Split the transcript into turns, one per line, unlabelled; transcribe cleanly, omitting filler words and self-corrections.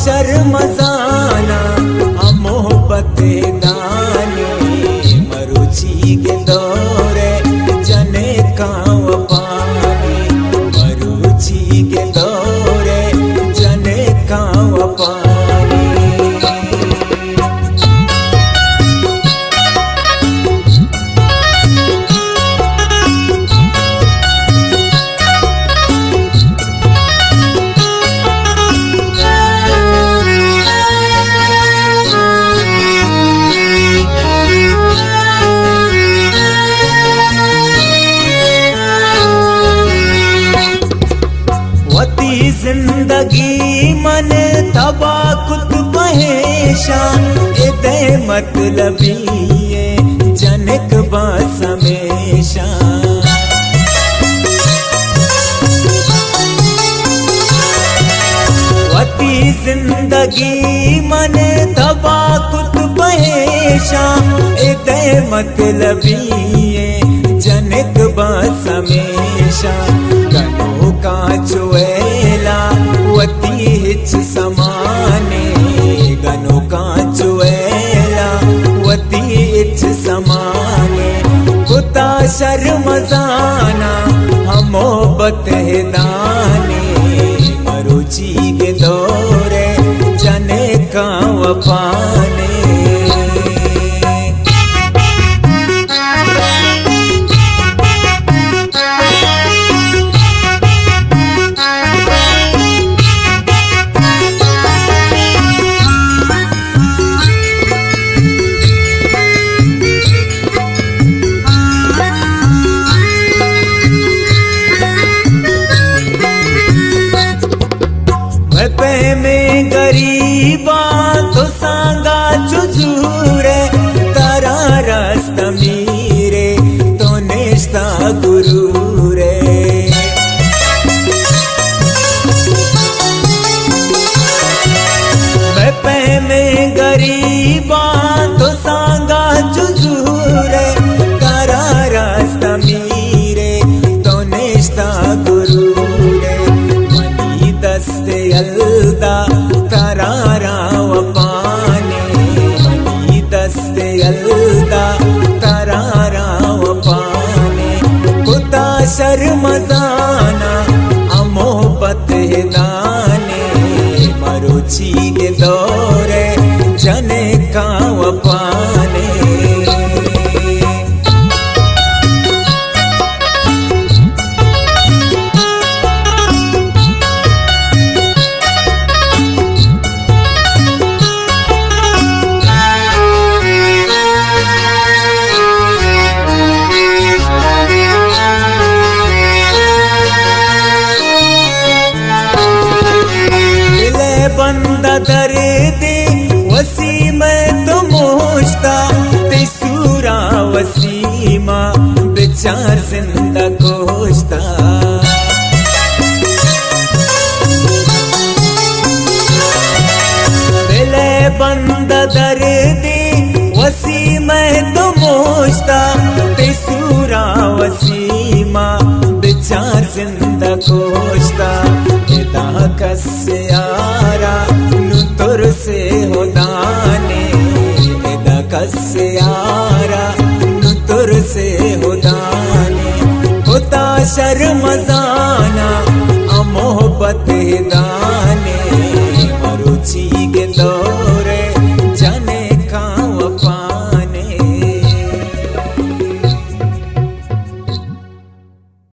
शर्मजाना मोहब्बत दाने मरुची के दौरे जने काव पानी मरुची के दौरे जने काव पानी। जिंदगी मन तबा खुद महेशा इदे मतलबी जनक बास हमेशा। वती जिंदगी मन तबा खुद महेशा इदे मतलबी जनक बास हमेशा। गनों का चुएला वती हिच समाने गनों का चुएला वती हिच समाने कुता शर्मजाना हम मोहब्बत दाने मरुची के दौरे जने का वफाने। में गरीबा तो सांगा चुजूरे तारा रास्ता मीरे तो नेस्ता गुरु रे। मैं में गरीबा तो सांगा चुजूरे तारा रास्ता मीरे तो नेस्ता गुरु रे। मनी दस्ते अलदा तरारा वपाने मनी दस्ते अलदा तरारा वपाने कुता शर्मजाना मोहब्बत दाने मरुची के दौरे जने का वपाने। बंदा दर्दे वसी में तो मोश्ता तेसूरा वसीमा बेचार जिंदा कोश्ता। दिले बंदा दर्दे वसी में तो मोश्ता तेसूरा वसीमा बेचार जिंदा कोश्ता। कस्य यारा नुतुर से हो दाने कस्य यारा नुतुर से हो दाने होता शर्मजा